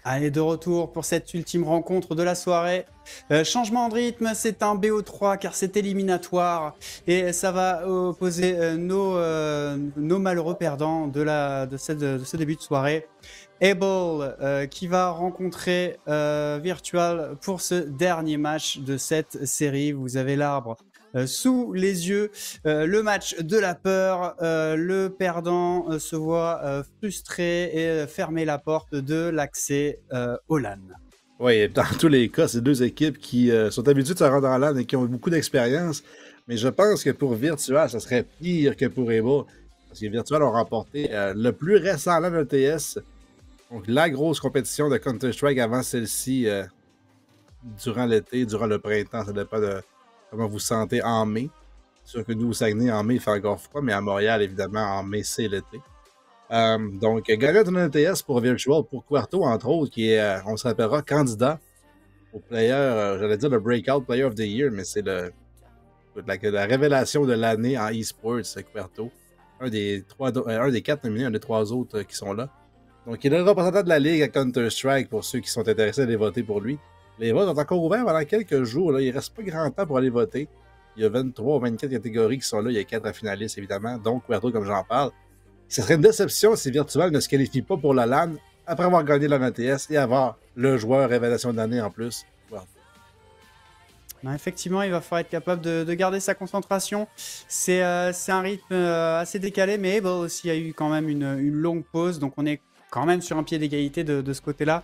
Allez, de retour pour cette ultime rencontre de la soirée. Changement de rythme, c'est un BO3 car c'est éliminatoire et ça va opposer nos malheureux perdants de ce début de soirée. Able qui va rencontrer Virtual pour ce dernier match de cette série. Vous avez l'arbre sous les yeux. Le match de la peur. Le perdant se voit frustré et fermer la porte de l'accès au LAN. Oui, dans tous les cas, c'est deux équipes qui sont habituées de se rendre en LAN et qui ont beaucoup d'expérience. Mais je pense que pour Virtual, ça serait pire que pour Ebo. Parce que Virtual ont remporté le plus récent LAN ETS. Donc, la grosse compétition de Counter-Strike avant celle-ci durant l'été, durant le printemps. Ça dépend de comment vous sentez en mai. C'est sûr que nous, au Saguenay, en mai, il fait encore froid. Mais à Montréal, évidemment, en mai, c'est l'été. Donc, gagnant de ETS pour Virtual, pour Quarto, entre autres, qui est, on se rappellera, candidat au player, j'allais dire le Breakout Player of the Year, mais c'est la révélation de l'année en e-sports, Quarto. Un des 4 nominés, un des 3 autres qui sont là. Donc, il est le représentant de la Ligue à Counter-Strike pour ceux qui sont intéressés à aller voter pour lui. Les votes sont encore ouverts pendant quelques jours. Là. Il ne reste pas grand temps pour aller voter. Il y a 23 ou 24 catégories qui sont là. Il y a 4 finalistes, évidemment, donc Quarto, comme j'en parle. Ce serait une déception si Virtual ne se qualifie pas pour la LAN après avoir gagné la ATS et avoir le joueur révélation de l'année en plus. Wow. Non, effectivement, il va falloir être capable de garder sa concentration. C'est un rythme assez décalé, mais Able aussi a eu quand même une longue pause, donc on est quand même sur un pied d'égalité de ce côté-là.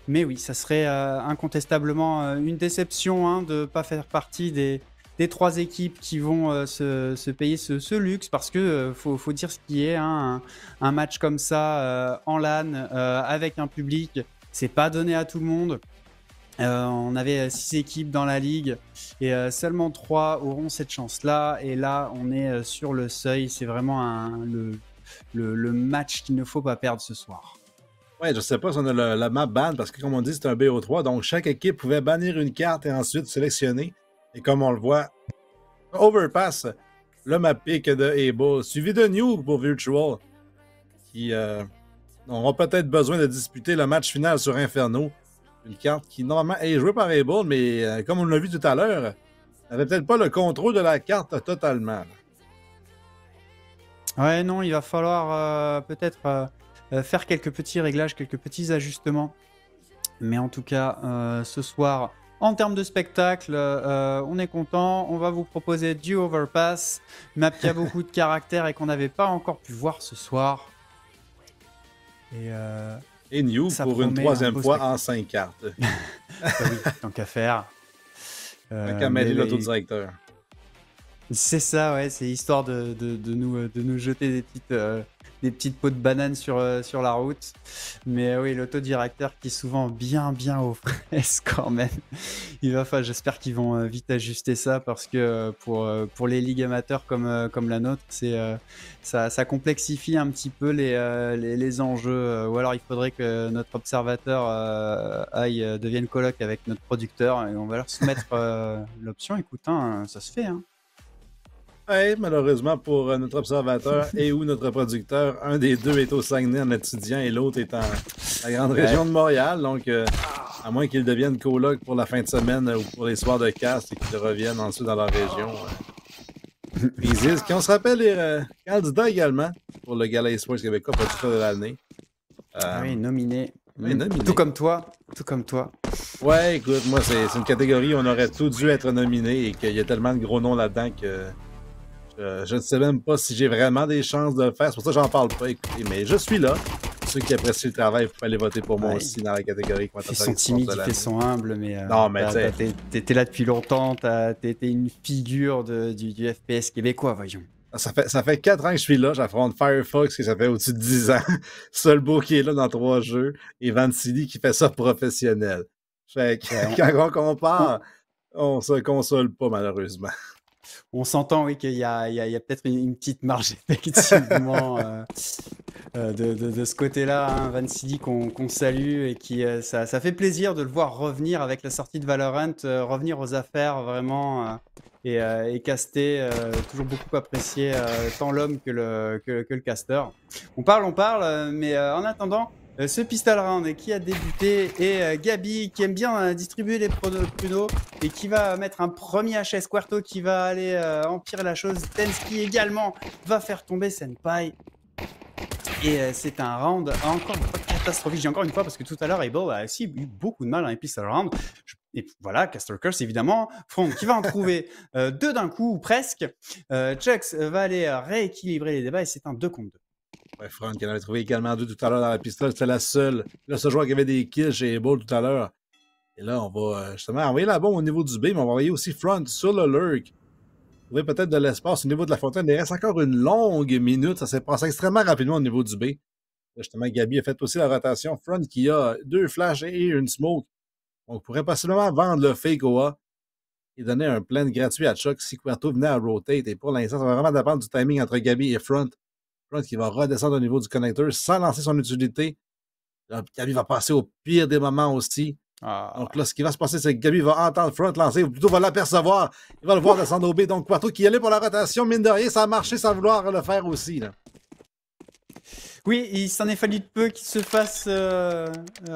Mais oui, ça serait incontestablement une déception hein, de ne pas faire partie des 3 équipes qui vont se payer ce luxe, parce que faut dire ce qui est, hein, un match comme ça en LAN avec un public, c'est pas donné à tout le monde. On avait 6 équipes dans la ligue et seulement 3 auront cette chance-là. Et là, on est sur le seuil. C'est vraiment le match qu'il ne faut pas perdre ce soir. Ouais, je sais pas si on a la map ban parce que, comme on dit, c'est un BO3. Donc, chaque équipe pouvait bannir une carte et ensuite sélectionner. Et comme on le voit, Overpass, le map pick de Able, suivi de Nuke pour Virtual, qui auront peut-être besoin de disputer le match final sur Inferno. Une carte qui, normalement, est jouée par Able, mais comme on l'a vu tout à l'heure, n'avait peut-être pas le contrôle de la carte totalement. Ouais, non, il va falloir peut-être faire quelques petits réglages, quelques petits ajustements. Mais en tout cas, ce soir, en termes de spectacle, on est content. On va vous proposer du Overpass, map qui a beaucoup de caractère et qu'on n'avait pas encore pu voir ce soir. Et New pour une 3e fois en 5 cartes. Oui, tant qu'à faire. Tant qu'à mêler l'autodirecteur. C'est ça, ouais, c'est histoire de nous jeter des petites peaux de banane sur la route. Mais oui, l'autodirecteur qui est souvent bien aux fraises quand même. J'espère qu'ils vont vite ajuster ça parce que pour les ligues amateurs comme la nôtre, ça complexifie un petit peu les enjeux. Ou alors il faudrait que notre observateur devienne coloc avec notre producteur et on va leur soumettre l'option. Écoute, hein, ça se fait, hein. Ouais, malheureusement pour notre observateur et ou notre producteur, un des deux est au Saguenay en étudiant et l'autre est en la grande région de Montréal. Donc, à moins qu'ils deviennent coloc pour la fin de semaine ou pour les soirs de cast et qu'ils reviennent ensuite dans leur région. Isis, qui on se rappelle est candidat également pour le Gala Esports québécois producteur de l'année. Oui, nominé. Oui, nominé. Tout comme toi. Ouais, écoute, moi, c'est une catégorie où on aurait tout dû être nominé et qu'il y a tellement de gros noms là-dedans que je ne sais même pas si j'ai vraiment des chances de le faire. C'est pour ça que j'en parle pas, écoutez. Mais je suis là. Ceux qui apprécient le travail, vous pouvez aller voter pour moi aussi dans la catégorie. Ils sont timides, ils sont humbles, mais non, mais t'es là depuis longtemps, t'es une figure du FPS québécois, voyons. Ça fait 4 ans que je suis là. J'affronte Firefox, qui ça fait au-dessus de 10 ans. Solbo qui est là dans 3 jeux. Et Vancity qui fait ça professionnel. Fait que, quand on compare, on se console pas, malheureusement. On s'entend, oui, qu'il y a peut-être une petite marge, effectivement, de ce côté-là, hein, Vancity qu'on salue et qui, ça fait plaisir de le voir revenir avec la sortie de Valorant, revenir aux affaires vraiment et caster, toujours beaucoup apprécié tant l'homme que le caster. On parle, mais en attendant, ce pistol round qui a débuté et Gabi qui aime bien distribuer les pruneaux et qui va mettre un premier HS. Quarto qui va aller empirer la chose. Tensky également va faire tomber Senpai. Et c'est un round encore une fois catastrophique. J'ai encore une fois parce que tout à l'heure, Abel a aussi eu beaucoup de mal dans les pistol round. Et voilà, Caster Curse évidemment. Front qui va en trouver deux d'un coup ou presque. Chucks va aller rééquilibrer les débats et c'est un 2 contre 2. Ouais, Franck, qui en avait trouvé également deux tout à l'heure dans la pistole. C'était le seul joueur qui avait des kills chez Able tout à l'heure. Et là, on va justement envoyer la bombe au niveau du B, mais on va envoyer aussi Front sur le lurk. Trouver peut-être de l'espace au niveau de la fontaine. Il reste encore une longue minute. Ça s'est passé extrêmement rapidement au niveau du B. Là, justement, Gabi a fait aussi la rotation. Front qui a 2 flashs et une smoke. On pourrait possiblement vendre le fake OA et donner un plan gratuit à Chuck si Quarto venait à rotate. Et pour l'instant, ça va vraiment dépendre du timing entre Gabi et Front. Front qui va redescendre au niveau du connecteur sans lancer son utilité. Là, Gabi va passer au pire des moments aussi. Donc là, ce qui va se passer, c'est que Gabi va entendre Front lancer, ou plutôt va l'apercevoir. Il va le voir descendre au B. Donc Quarto qui est allé pour la rotation, mine de rien, ça a marché sans vouloir le faire aussi. Là. Oui, il s'en est fallu de peu qu'il se fasse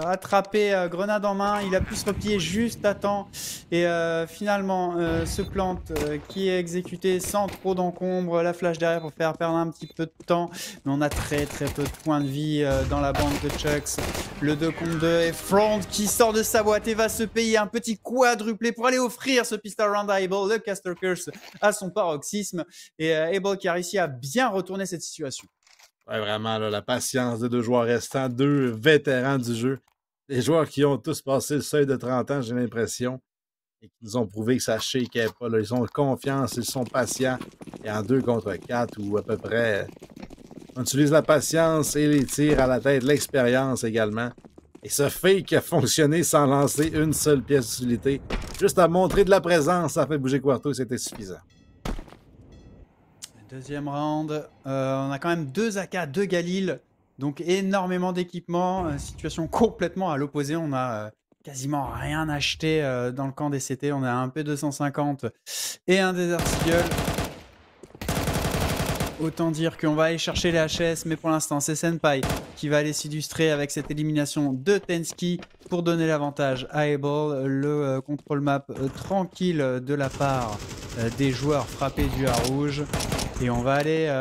attraper grenade en main. Il a pu se replier juste à temps. Et finalement, ce plante qui est exécuté sans trop d'encombre. La flash derrière pour faire perdre un petit peu de temps. Mais on a très peu de points de vie dans la bande de Chucks. Le 2 contre 2 et Front qui sort de sa boîte et va se payer un petit quadruplé pour aller offrir ce pistol round à Able. Le Caster Curse à son paroxysme. Et Able qui a réussi à bien retourner cette situation. Ouais, vraiment, là, la patience des deux joueurs restants, deux vétérans du jeu. Des joueurs qui ont tous passé le seuil de 30 ans, j'ai l'impression, et qui nous ont prouvé que ça shakeait pas. Là. Ils ont confiance, ils sont patients. Et en 2 contre 4, ou à peu près, on utilise la patience et les tirs à la tête, l'expérience également. Et ce fake a fonctionné sans lancer une seule pièce d'utilité. Juste à montrer de la présence, ça a fait bouger Quarto et c'était suffisant. Deuxième round, on a quand même 2 AK, 2 Galil, donc énormément d'équipement, situation complètement à l'opposé, on a quasiment rien acheté dans le camp des CT, on a un P250 et un Desert Eagle. Autant dire qu'on va aller chercher les HS, mais pour l'instant c'est Senpai qui va aller s'illustrer avec cette élimination de Tensky pour donner l'avantage à Able. Le contrôle map tranquille de la part des joueurs frappés du A rouge. Et on va aller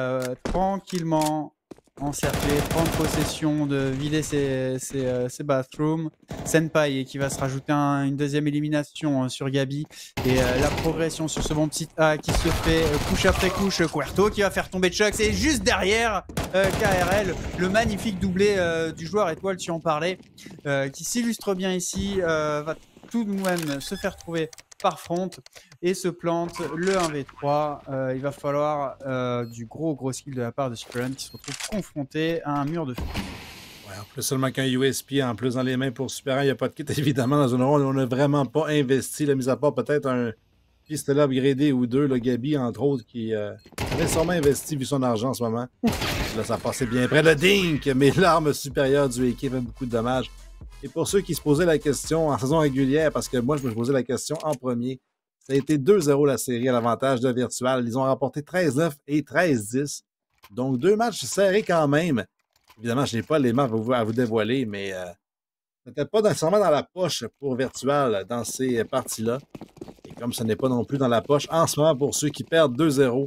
tranquillement encercler, prendre possession, de vider ses bathrooms. Senpai qui va se rajouter une deuxième élimination sur Gabi. Et la progression sur ce bon petit A qui se fait couche après couche. Quarto qui va faire tomber Chucks. Et juste derrière, KRL, le magnifique doublé du joueur étoile, tu en parlais, qui s'illustre bien ici, va tout de même se faire trouver par Front et se plante le 1v3. Il va falloir du gros skill de la part de Superman qui se retrouve confronté à un mur de feu. Ouais, en plus seulement qu'un USP en plus dans les mains pour Superman, il n'y a pas de kit évidemment dans une ronde où on n'a vraiment pas investi, la mise à part peut-être un pistolet upgradé ou deux, le Gabi entre autres qui avait sûrement investi vu son argent en ce moment. Là ça passait bien près le dink, mais l'arme supérieure du AK fait beaucoup de dommages. Et pour ceux qui se posaient la question en saison régulière, parce que moi, je me posais la question en premier, ça a été 2-0 la série à l'avantage de Virtual. Ils ont remporté 13-9 et 13-10. Donc, 2 matchs serrés quand même. Évidemment, je n'ai pas les maps à vous dévoiler, mais c'était pas nécessairement dans la poche pour Virtual dans ces parties-là. Et comme ce n'est pas non plus dans la poche en ce moment pour ceux qui perdent 2-0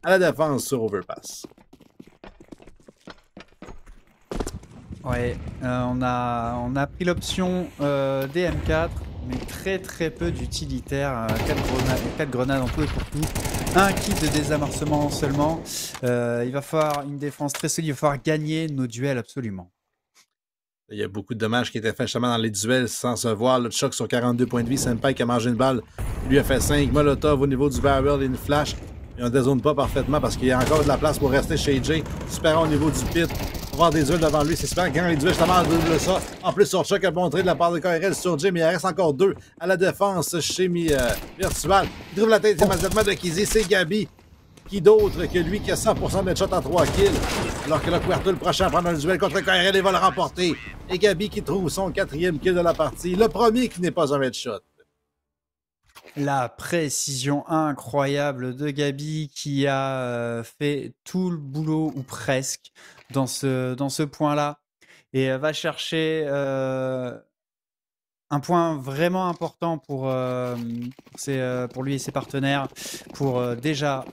à la défense sur Overpass. Ouais, on a pris l'option des M4, mais très peu d'utilitaires. 4 grenades en tout et pour tout. Un kit de désamorcement seulement. Il va falloir une défense très solide. Il va falloir gagner nos duels absolument. Il y a beaucoup de dommages qui étaient faits justement dans les duels sans se voir. Le Chuck sur 42 points de vie. Senpai qui a mangé une balle. Il lui a fait 5. Molotov au niveau du barrel et une flash. Et on ne dézone pas parfaitement parce qu'il y a encore de la place pour rester chez Jay. Super au niveau du pit. Avoir des duels devant lui, c'est super. Quand les duels, justement, double ça. En plus, sur Chuck a montré de la part de KRL sur Jay, mais il reste encore 2 à la défense chez Virtual. Il trouve la tête immédiatement de Kizzy. C'est Gabi. Qui d'autre que lui qui a 100% de headshot en 3 kills. Alors que le Quarto, le prochain, prend un duel contre KRL et va le remporter. Et Gabi qui trouve son 4e kill de la partie. Le premier qui n'est pas un headshot. La précision incroyable de Gabi qui a fait tout le boulot, ou presque, dans ce point-là. et va chercher un point vraiment important pour lui et ses partenaires, pour déjà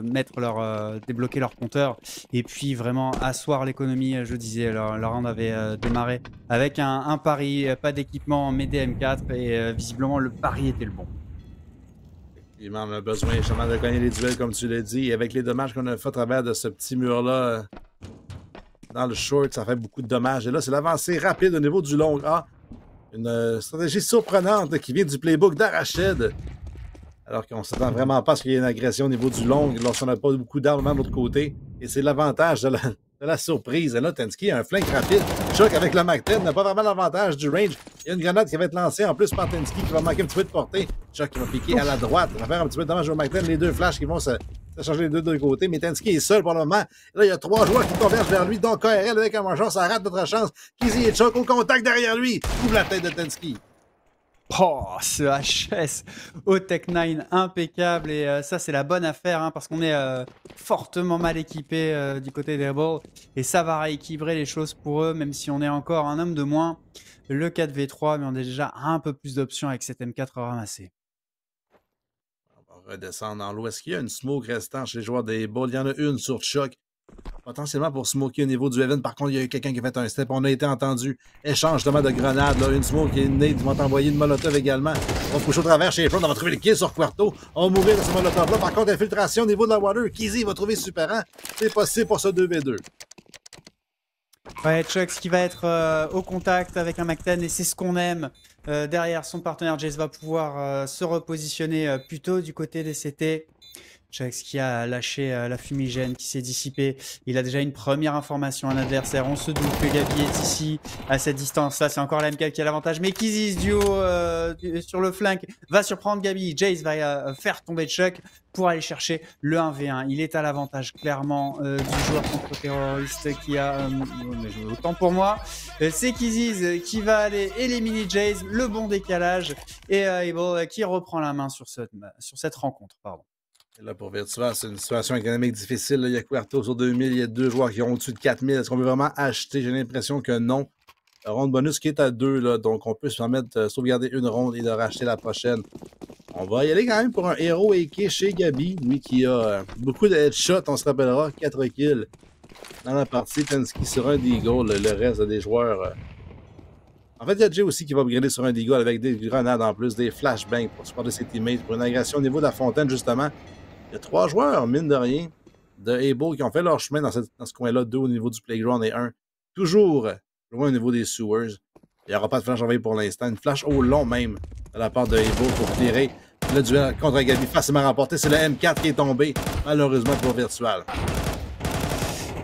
mettre débloquer leur compteur et puis vraiment asseoir l'économie. Je disais, leur round avait démarré avec un pari, pas d'équipement, mais des M4 et visiblement le pari était le bon. Effectivement, on a besoin justement de gagner les duels, comme tu l'as dit. Et avec les dommages qu'on a fait à travers de ce petit mur-là dans le short, ça fait beaucoup de dommages. Et là, c'est l'avancée rapide au niveau du long A. Une stratégie surprenante qui vient du playbook d'Arached. Alors qu'on ne s'attend vraiment pas à ce qu'il y ait une agression au niveau du long lorsqu'on n'a pas beaucoup d'armes de l'autre côté. Et c'est l'avantage de la surprise. Et là, Tensky a un flank rapide. Choc avec le Mac-10 n'a pas vraiment l'avantage du range. Il y a une grenade qui va être lancée en plus par Tensky qui va manquer un petit peu de portée. Choc qui va piquer à la droite. Il va faire un petit peu de dommage au Mac-10. Les deux flashs qui vont se changer les deux côtés. Mais Tensky est seul pour le moment. Et là, il y a 3 joueurs qui convergent vers lui. Donc KRL avec un marchand, ça rate notre chance. Kizzy et Choc au contact derrière lui. Ouvre la tête de Tensky. Oh, ce HS au Tech 9 impeccable et ça c'est la bonne affaire hein, parce qu'on est fortement mal équipé du côté des Balls et ça va rééquilibrer les choses pour eux même si on est encore un homme de moins. Le 4v3 mais on a déjà un peu plus d'options avec cette M4 ramassée. On va redescendre dans l'eau. Est-ce qu'il y a une smoke restant chez les joueurs des Balls? Il y en a une sur Choc. Potentiellement pour smoker au niveau du Heaven. Par contre, il y a eu quelqu'un qui a fait un step. On a été entendu. Échange justement de grenades. Là. Une smoke et une nade. Ils vont t'envoyer une molotov également. On va coucher au travers chez Front. On va trouver le kill sur Quarto. On va mourir de ce molotov-là. Par contre, infiltration au niveau de la water. Kizzy va trouver Superant. C'est possible pour ce 2v2. Ouais, Chuck qui va être au contact avec un Mac-10 et c'est ce qu'on aime. Derrière son partenaire Jace va pouvoir se repositionner plutôt du côté des CT. Jax qui a lâché la fumigène qui s'est dissipée. Il a déjà une première information à l'adversaire. On se doute que Gabi est ici à cette distance-là. C'est encore la MK qui a l'avantage. Mais Kizzy, duo sur le flank, va surprendre Gabi. Jace va faire tomber Chuck pour aller chercher le 1v1. Il est à l'avantage clairement du joueur contre-terroriste qui a... autant pour moi. C'est Kizzy qui va aller éliminer Jace. Le bon décalage. Et Able qui reprend la main sur cette rencontre. Pardon. Et là, pour Virtua, c'est une situation économique difficile. Là. Il y a Quarto sur 2000, il y a 2 joueurs qui ont au-dessus de 4000. Est-ce qu'on peut vraiment acheter? J'ai l'impression que non. La ronde bonus qui est à 2, là, donc on peut se permettre de sauvegarder une ronde et de racheter la prochaine. On va y aller quand même pour un héros AK chez Gabi, lui qui a beaucoup de headshots, on se rappellera, 4 kills dans la partie. Tensky sur un Deagle, le reste des joueurs. En fait, il y a Jay aussi qui va upgrader sur un Deagle avec des grenades en plus, des flashbangs pour supporter ses teammates pour une agression au niveau de la fontaine, justement. Il y a 3 joueurs, mine de rien, de Able qui ont fait leur chemin dans ce coin-là, 2 au niveau du playground et 1 toujours loin au niveau des sewers. Il n'y aura pas de flash envoyé pour l'instant. Une flash au long même de la part de Able pour clearer le duel contre Gabi facilement remporté. C'est le M4 qui est tombé, malheureusement pour Virtual.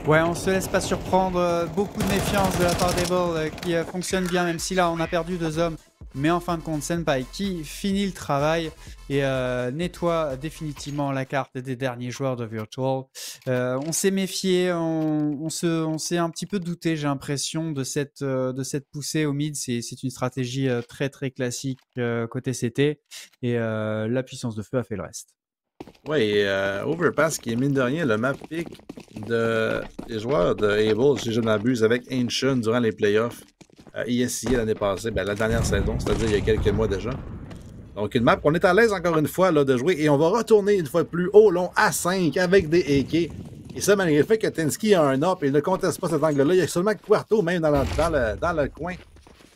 Ouais, on se laisse pas surprendre. Beaucoup de méfiance de la part d'Able qui fonctionne bien, même si là on a perdu 2 hommes. Mais en fin de compte, Senpai qui finit le travail et nettoie définitivement la carte des derniers joueurs de Virtual. On s'est méfié, on s'est un petit peu douté, j'ai l'impression, de cette poussée au mid. C'est une stratégie très très classique côté CT et la puissance de feu a fait le reste. Oui, et Overpass qui est mine de rien le map pick des joueurs de Able, si je ne m'abuse, avec Ancient durant les playoffs. ISIA l'année passée, la dernière saison, c'est-à-dire il y a quelques mois déjà. Donc une map qu'on est à l'aise encore une fois là, de jouer et on va retourner une fois plus au long à 5 avec des AK. Et ça malgré le fait que Tensky a un up et il ne conteste pas cet angle-là. Il y a seulement Quarto même dans le coin.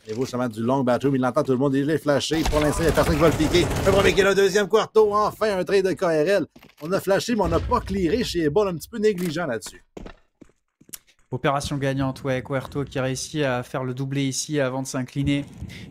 Au niveau seulement du long bathroom, il entend tout le monde, il est flashé. Pour l'instant, il n'y a personne qui va le piquer. Un premier kill, le deuxième Quarto, enfin un trade de KRL. On a flashé, mais on n'a pas clearé chez Able, un petit peu négligent là-dessus. Opération gagnante, ouais, Quarto qui réussit à faire le doublé ici avant de s'incliner.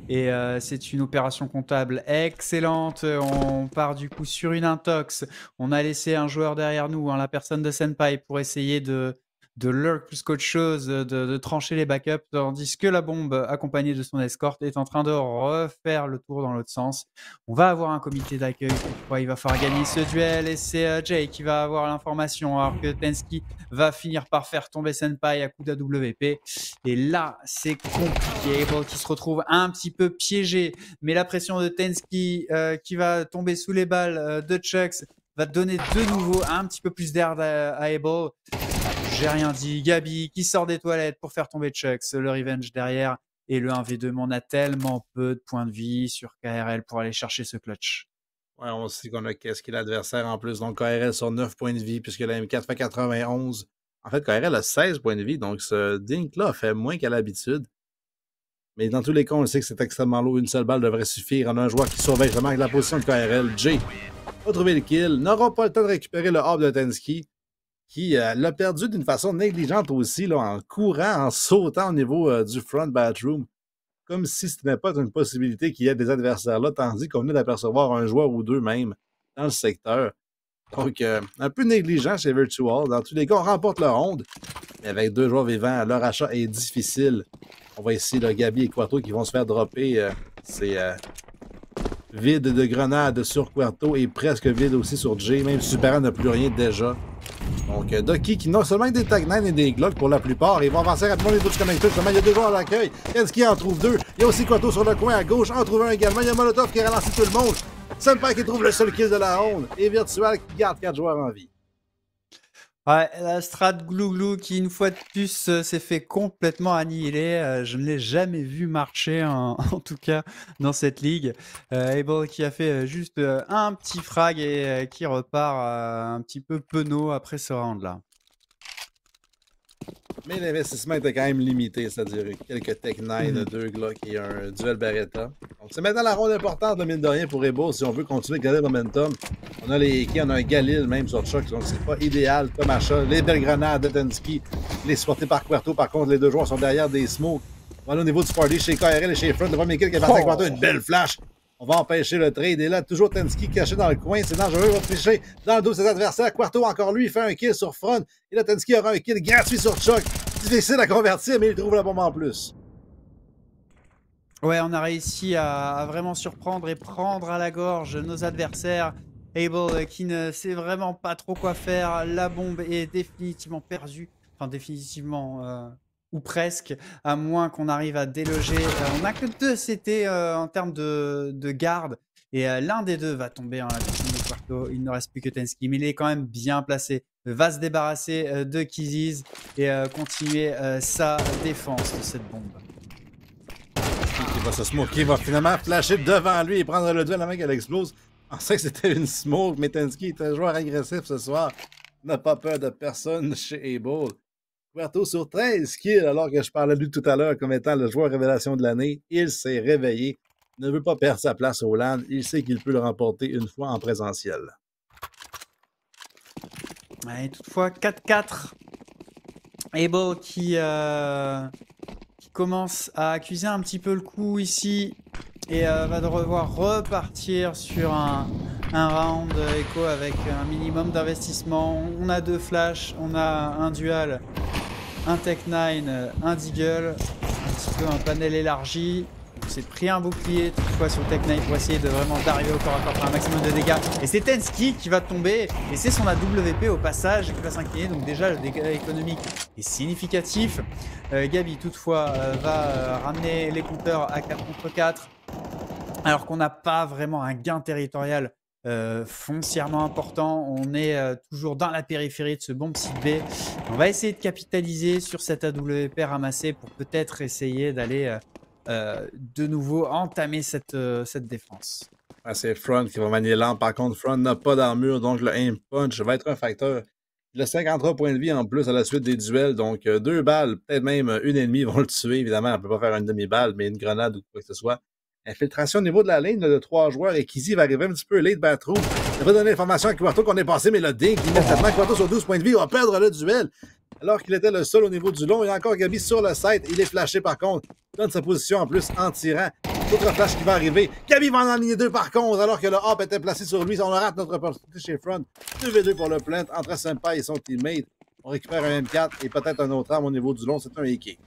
Et c'est une opération comptable excellente. On part du coup sur une intox. On a laissé un joueur derrière nous, la personne de Senpai, pour essayer de lurk plus qu'autre chose, de trancher les backups, tandis que la bombe, accompagnée de son escorte, est en train de refaire le tour dans l'autre sens. On va avoir un comité d'accueil, pourquoi il va falloir gagner ce duel, et c'est Jay qui va avoir l'information, alors que Tensky va finir par faire tomber Senpai à coup d'AWP. Et là, c'est compliqué. Able qui se retrouve un petit peu piégé, mais la pression de Tensky qui va tomber sous les balles de Chucks va donner de nouveau un petit peu plus d'air à Able. j'ai rien dit. Gabi qui sort des toilettes pour faire tomber Chucks, le revenge derrière. Et le 1v2, mais on a tellement peu de points de vie sur KRL pour aller chercher ce clutch. Ouais, on sait qu'on a qu'est-ce qu'il l'adversaire en plus. Donc, KRL sur 9 points de vie, puisque la M4 fait 91. En fait, KRL a 16 points de vie, donc ce Dink-là fait moins qu'à l'habitude. Mais dans tous les cas, on sait que c'est extrêmement lourd. Une seule balle devrait suffire. On a un joueur qui surveille vraiment avec la position de KRL. Jay va trouver le kill. N'aura pas le temps de récupérer le hub de Tensky, qui l'a perdu d'une façon négligente aussi, là, en courant, en sautant au niveau du front bathroom. Comme si ce n'est pas une possibilité qu'il y ait des adversaires là, tandis qu'on venait d'apercevoir un joueur ou deux même dans le secteur. Donc, un peu négligent chez Virtual. Dans tous les cas, on remporte le ronde. Mais avec 2 joueurs vivants, leur achat est difficile. On va ici, là, Gabi et Quarto qui vont se faire dropper. C'est vide de grenades sur Quarto et presque vide aussi sur Jay. Même Super n'a plus rien déjà. Donc, Ducky qui non seulement des Tag 9 et des Glock pour la plupart. Ils vont avancer rapidement les autres connecteurs. Justement, il y a 2 joueurs à l'accueil. Kenski en trouve 2. Il y a aussi Quarto sur le coin à gauche. En trouve un également. Il y a Molotov qui ralentit tout le monde. Senpai qui trouve le seul kill de la ronde. Et Virtual qui garde 4 joueurs en vie. Ouais, la strat Glouglou qui, une fois de plus, s'est fait complètement annihiler. Je ne l'ai jamais vu marcher, en tout cas, dans cette ligue. Able qui a fait juste un petit frag et qui repart un petit peu penaud après ce round-là. Mais l'investissement était quand même limité, c'est-à-dire quelques Tech 9, 2 Glock et un duel Beretta. Donc c'est maintenant la ronde importante de mine de rien pour Ebo si on veut continuer de garder le momentum. On a les on a un Galil même sur Chuck, donc c'est pas idéal comme achat. Les belles grenades de Tensky, les supportés par Quarto, par contre les 2 joueurs sont derrière des smokes. Voilà au niveau du party chez KRL et chez Front, le premier kill qui est parti avec Quarto, une belle flash. On va empêcher le trade. Et là, toujours Tensky caché dans le coin. C'est dangereux. Il va tricher dans le dos de ses adversaires. Quarto, encore lui, fait un kill sur Front. Et là, Tensky aura un kill gratuit sur Chuck. Difficile à convertir, mais il trouve la bombe en plus. Ouais, on a réussi à vraiment surprendre et prendre à la gorge nos adversaires. Able qui ne sait vraiment pas trop quoi faire. La bombe est définitivement perdue. Enfin, définitivement... ou presque, à moins qu'on arrive à déloger. On n'a que 2 CT en termes de garde, et l'un des 2 va tomber en la victime de Quarto. Il ne reste plus que Tensky, mais il est quand même bien placé. Va se débarrasser de Kizis et continuer sa défense de cette bombe. Il va se smoker, il va finalement flasher devant lui et prendre le duel avant qu'elle explose. On sait que c'était une smoke, mais Tensky est un joueur agressif ce soir. N'a pas peur de personne chez Able. Quarto sur 13 kills, alors que je parlais de lui tout à l'heure comme étant le joueur révélation de l'année. Il s'est réveillé. Il ne veut pas perdre sa place au LAN. Il sait qu'il peut le remporter une fois en présentiel. Ouais, toutefois, 4-4. Able qui commence à accuser un petit peu le coup ici. Et va devoir repartir sur un round écho avec un minimum d'investissement. On a 2 flashs, on a un duel, un Tech 9, un Deagle, un petit peu un panel élargi. On s'est pris un bouclier toutefois sur Tech 9 pour essayer de vraiment d'arriver au corps à corps pour un maximum de dégâts. Et c'est Tensky qui va tomber et c'est son AWP au passage qui va s'incliner. Donc déjà le dégât économique est significatif. Gabi toutefois va ramener les compteurs à 4 contre 4. Alors qu'on n'a pas vraiment un gain territorial foncièrement important. On est toujours dans la périphérie de ce bon site B. On va essayer de capitaliser sur cette AWP ramassée pour peut-être essayer d'aller de nouveau entamer cette défense. Ah, c'est Front qui va manier l'arme. Par contre, Front n'a pas d'armure, donc le aim punch va être un facteur. Il a 53 points de vie en plus à la suite des duels, donc 2 balles, peut-être même 1,5 vont le tuer. Évidemment, on ne peut pas faire une demi-balle, mais une grenade ou quoi que ce soit. Infiltration au niveau de la ligne de 3 joueurs et Kizzy va arriver un petit peu late bathroom. Il va donner l'information à Quarto qu'on est passé, mais le dink immédiatement. Quarto sur 12 points de vie va perdre le duel. Alors qu'il était le seul au niveau du long. Il y a encore Gabi sur le site. Il est flashé par contre. Il donne sa position en plus en tirant. Autre flash qui va arriver. Gabi va en aligner 2 par contre, alors que le hop était placé sur lui. On rate notre opportunité chez Front. 2v2 pour le plant entre Senpai et son teammate. On récupère un M4 et peut-être un autre arme au niveau du long. C'est un AK.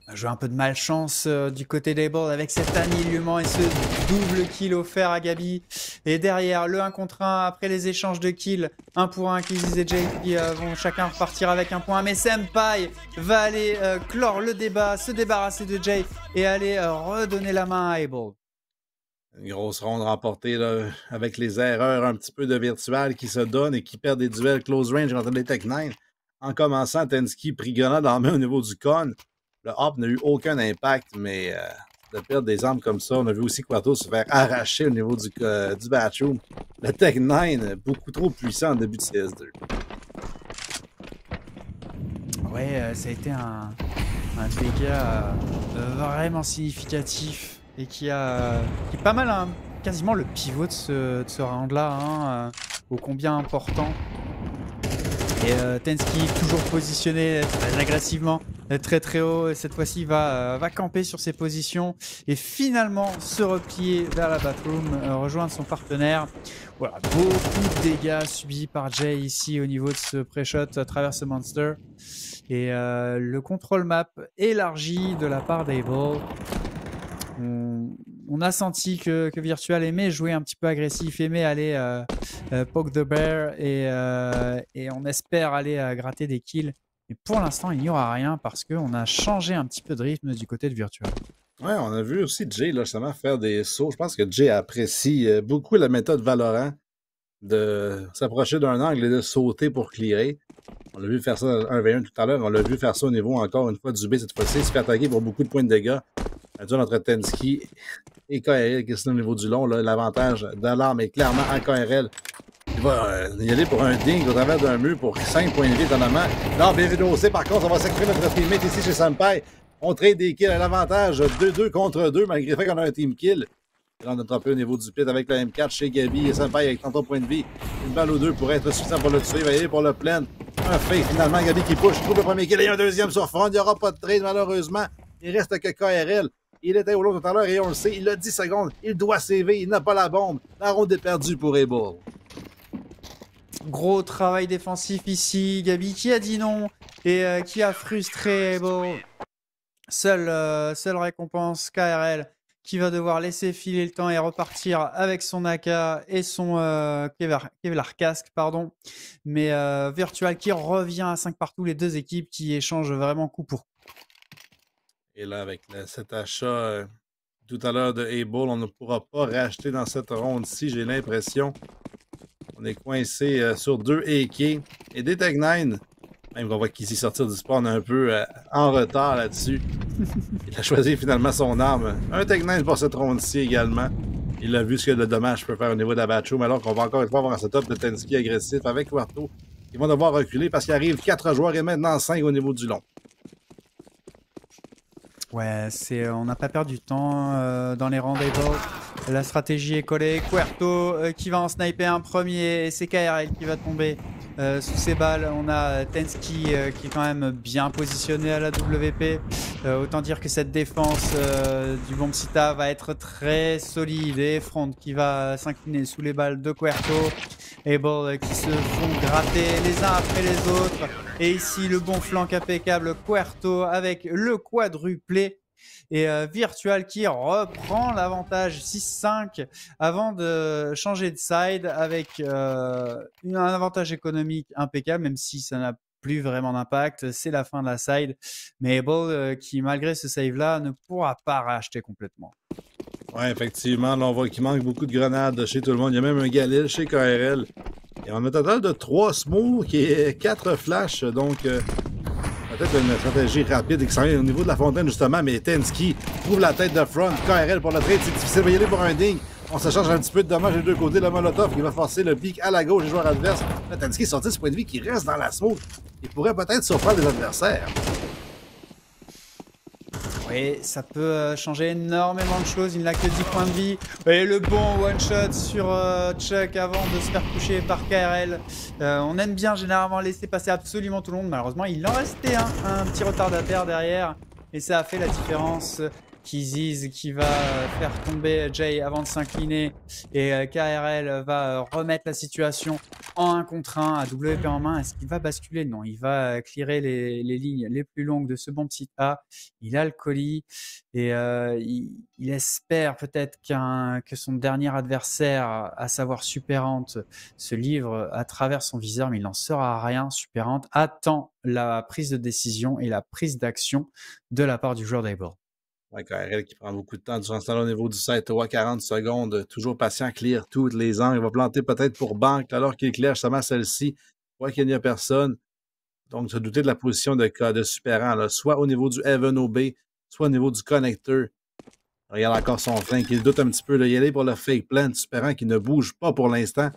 On a joué un peu de malchance du côté d'Able avec cet annihilement et ce double kill offert à Gabi. Et derrière, le 1 contre 1, après les échanges de kills, 1 pour 1, Kizzy et Jay qui vont chacun repartir avec un point. Mais Senpai va aller clore le débat, se débarrasser de Jay et aller redonner la main à Able. Une grosse ronde remportée là, avec les erreurs un petit peu de virtual qui se donnent et qui perdent des duels close range contre les Tech 9. En commençant, Tensky pris grenade en main au niveau du con. Le hop n'a eu aucun impact, mais de perdre des armes comme ça, on a vu aussi Quarto se faire arracher au niveau du bathroom. Le Tech 9, beaucoup trop puissant en début de CS2. Ouais, ça a été un dégât vraiment significatif et qui est pas mal, hein, quasiment le pivot de ce round-là, hein, ô combien important. Et Tensky toujours positionné très agressivement, très très haut. Cette fois-ci, il va camper sur ses positions et finalement se replier vers la batroom, rejoindre son partenaire. Voilà, beaucoup de dégâts subis par Jay ici au niveau de ce pré-shot à travers ce monster. Et le control map élargi de la part d'Able. On a senti que Virtual aimait jouer un petit peu agressif, aimait aller poke the bear et on espère aller gratter des kills. Mais pour l'instant, il n'y aura rien parce qu'on a changé un petit peu de rythme du côté de Virtual. Ouais, on a vu aussi Jay là, justement faire des sauts. Je pense que Jay apprécie beaucoup la méthode Valorant de s'approcher d'un angle et de sauter pour clearer. On l'a vu faire ça 1v1 tout à l'heure. On l'a vu faire ça au niveau encore une fois du B cette fois-ci. Il se fait attaquer pour beaucoup de points de dégâts. Entre Tensky et KRL qui est au niveau du long. L'avantage de l'arme est clairement en KRL. Il va y aller pour un ding au travers d'un mur pour 5 points de vie étonnamment. Non, bien redossé. Par contre, on va s'activer notre teammate ici chez Senpai. On trade des kills à l'avantage 2-2 contre 2 malgré le fait qu'on a un team kill. Et là, on a trompé au niveau du pit avec la M4 chez Gabi et Senpai avec 30 points de vie. Une balle ou deux pourrait être suffisant pour le tuer. Il va y aller pour le plein. Un fake finalement. Gabi qui push. Il trouve le premier kill et un deuxième sur front. Il n'y aura pas de trade malheureusement. Il reste que KRL. Il était au lot tout à l'heure et on le sait. Il a 10 secondes. Il doit CV. Il n'a pas la bombe. La ronde est perdue pour Able. Gros travail défensif ici. Gabi qui a dit non et qui a frustré Able. Seule récompense KRL qui va devoir laisser filer le temps et repartir avec son AK et son Kevlar casque, pardon. Mais Virtual qui revient à 5 partout, les deux équipes qui échangent vraiment coup pour coup. Et là, avec cet achat tout à l'heure de Able, on ne pourra pas racheter dans cette ronde-ci, j'ai l'impression. On est coincé sur 2 AK et des Tech 9. Même qu'on voit qu'ici sortir du spawn un peu en retard là-dessus. Il a choisi finalement son arme. Un Tech 9 pour cette ronde-ci également. Il a vu ce que le dommage peut faire au niveau de la batroom, alors qu'on va encore une fois avoir un setup de Tensky agressif avec Quarto. Ils vont devoir reculer parce qu'il arrive 4 joueurs et maintenant 5 au niveau du long. Ouais, on n'a pas perdu de temps dans les rangs des balls. La stratégie est collée. Quarto qui va en sniper un premier et c'est KRL qui va tomber sous ses balles. On a Tensky qui est quand même bien positionné à la WP. Autant dire que cette défense du Bombsita va être très solide et Front qui va s'incliner sous les balles de Quarto. Able qui se font gratter les uns après les autres. Et ici, le bon flanc impeccable Quarto avec le quadruplé. Et Virtual qui reprend l'avantage 6-5 avant de changer de side avec un avantage économique impeccable, même si ça n'a plus vraiment d'impact. C'est la fin de la side. Mais Able qui, malgré ce save-là, ne pourra pas racheter complètement. Ouais, effectivement, là, on voit qu'il manque beaucoup de grenades chez tout le monde. Il y a même un Galil chez KRL. Et on a un total de 3 smokes et 4 flashs. Donc, peut-être une stratégie rapide et qui s'en vient au niveau de la fontaine, justement. Mais Tensky trouve la tête de front. KRL pour le trade, c'est difficile. Il va y aller pour un ding. On se change un petit peu de dommages des deux côtés. Le Molotov qui va forcer le pic à la gauche des joueurs adverses. Là, Tensky est sorti de ce point de vue qui reste dans la smoke. Il pourrait peut-être surprendre les adversaires. Oui, ça peut changer énormément de choses. Il n'a que 10 points de vie. Et le bon one-shot sur Chuck avant de se faire toucher par KRL. On aime bien généralement laisser passer absolument tout le monde. Malheureusement, il en restait un petit retardataire derrière. Et ça a fait la différence. Kiziz qui va faire tomber Jay avant de s'incliner. Et KRL va remettre la situation en 1 contre 1 à WP en main. Est-ce qu'il va basculer? Non, il va clearer les lignes les plus longues de ce bon petit A. Il a le colis et il espère peut-être que son dernier adversaire, à savoir Superante, se livre à travers son viseur, mais il n'en sera rien. Superante attend la prise de décision et la prise d'action de la part du joueur d'Able. Ouais, KRL qui prend beaucoup de temps durant ce temps-là au niveau du set, 40 secondes, toujours patient, clear toutes les angles. Il va planter peut-être pour banque alors qu'il clear justement celle-ci. Il voit qu'il n'y a personne. Donc, se douter de la position de Superant, là, soit au niveau du Heaven OB, soit au niveau du connecteur. Regarde encore son flank, il doute un petit peu. Là, il est allé pour le fake plant. Superant qui ne bouge pas pour l'instant.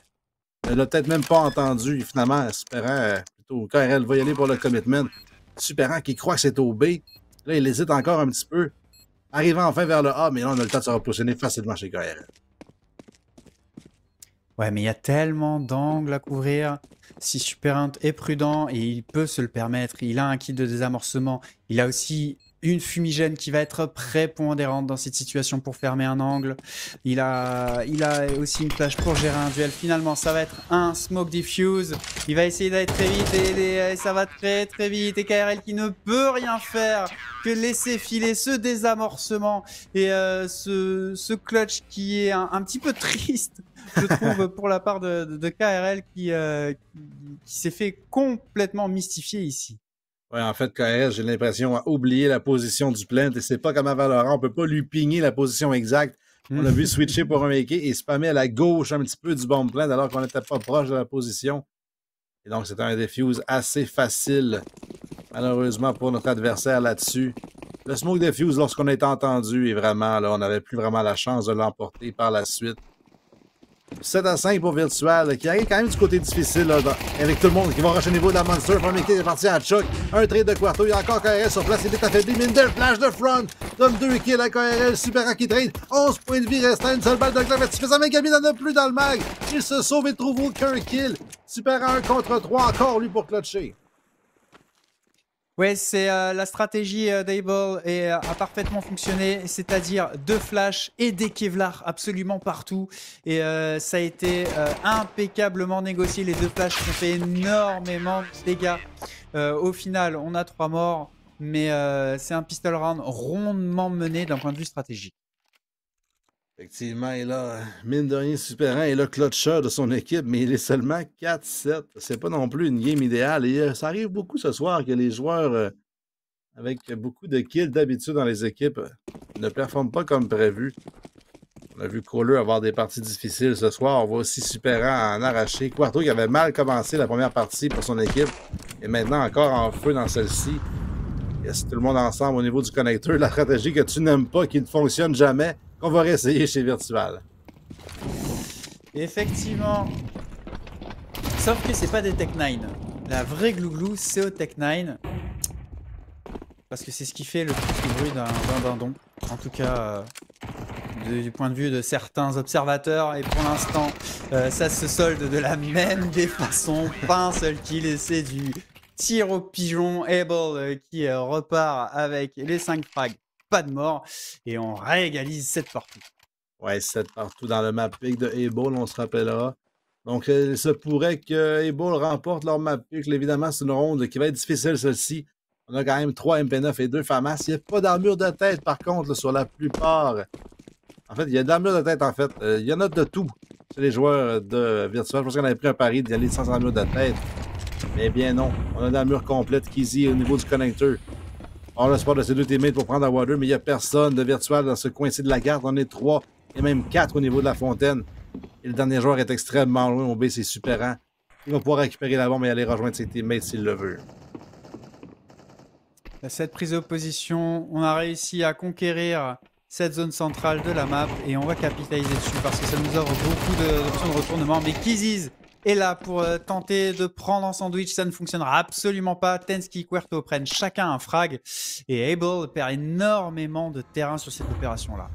Il l'a peut-être même pas entendu. Et finalement, Superant, plutôt KRL va y aller pour le commitment. Superant qui croit que c'est au B. Là, il hésite encore un petit peu. Arrivant enfin vers le A, mais là, on a le temps de se repositionner facilement chez KRL. Ouais, mais il y a tellement d'angles à couvrir. Si Superant est prudent et il peut se le permettre, il a un kit de désamorcement. Il a aussi une fumigène qui va être prépondérante dans cette situation pour fermer un angle. Il a aussi une flash pour gérer un duel. Finalement, ça va être un smoke diffuse. Il va essayer d'aller très vite et ça va très très vite. Et KRL qui ne peut rien faire que laisser filer ce désamorcement et ce clutch qui est un petit peu triste, je trouve, pour la part de KRL qui s'est fait complètement mystifier ici. Ouais, en fait, KRL, j'ai l'impression, a oublié la position du plant et c'est pas comme à Valorant, on peut pas lui pigner la position exacte. On l'a vu switcher pour un AK et spammer à la gauche un petit peu du bomb plant alors qu'on n'était pas proche de la position. Et donc, c'était un defuse assez facile, malheureusement, pour notre adversaire là-dessus. Le smoke defuse, lorsqu'on a été entendu, et vraiment, là, on n'avait plus vraiment la chance de l'emporter par la suite. 7-5 pour Virtual, qui arrive quand même du côté difficile, là, avec tout le monde qui va rusher au niveau de la Monster. Premier est parti à Chuck. Un trade de Quarto. Il y a encore KRL sur place. Il est affaibli. Minder, flash de front. Donne 2 kills à KRL. Super qui trade. 11 points de vie restant. Une seule balle de clave. Suffisamment Gabi n'en a plus dans le mag. Il se sauve et trouve aucun kill. Super 1 contre 3 encore, lui, pour clutcher. Ouais, c'est la stratégie d'Able a parfaitement fonctionné, c'est-à-dire 2 flashs et des Kevlar absolument partout. Et ça a été impeccablement négocié. Les 2 flashs ont fait énormément de dégâts. Au final, on a 3 morts, mais c'est un pistol round rondement mené d'un point de vue stratégique. Effectivement, et là, mine de rien, Superant est le clutcher de son équipe, mais il est seulement 4-7. C'est pas non plus une game idéale. Et ça arrive beaucoup ce soir que les joueurs avec beaucoup de kills d'habitude dans les équipes ne performent pas comme prévu. On a vu Kohler avoir des parties difficiles ce soir. On voit aussi Superant en arracher. Quarto qui avait mal commencé la première partie pour son équipe et maintenant encore en feu dans celle-ci. Yes, tout le monde ensemble au niveau du connecteur. La stratégie que tu n'aimes pas, qui ne fonctionne jamais, qu'on va réessayer chez Virtual. Effectivement. Sauf que c'est pas des Tech 9. La vraie glouglou, c'est au Tech 9. Parce que c'est ce qui fait le plus de bruit d'un dindon. En tout cas, du point de vue de certains observateurs. Et pour l'instant, ça se solde de la même des façons. Pas un seul kill. Et c'est du tir au pigeon. Able qui repart avec les 5 frags. Pas de mort. Et on réégalise 7 partout. Ouais, 7 partout dans le map pick de Able, on se rappellera. Donc, il se pourrait que Able remporte leur map pick. Évidemment, c'est une ronde qui va être difficile, celle-ci. On a quand même 3 MP9 et 2 FAMAS. Il n'y a pas d'armure de tête, par contre, là, sur la plupart. En fait, il y a de l'armure de tête, en fait. Il y en a de tout chez les joueurs de Virtual. Je pense qu'on avait pris un pari d'y aller sans armure de tête. Mais bien non. On a une armure complète qu'easy au niveau du connecteur. On a l'espoir de ces deux teammates pour prendre la Water, mais il n'y a personne de Virtual dans ce coin-ci de la carte. On est 3 et même 4 au niveau de la fontaine. Et le dernier joueur est extrêmement loin. Au B, c'est Superant. Il va pouvoir récupérer la bombe et aller rejoindre ses teammates s'il le veut. Cette prise de position, on a réussi à conquérir cette zone centrale de la map et on va capitaliser dessus parce que ça nous offre beaucoup d'options de retournement. Mais Kiziz est là pour tenter de prendre en sandwich, ça ne fonctionnera absolument pas. Tensky et Querto prennent chacun un frag et Able perd énormément de terrain sur cette opération-là.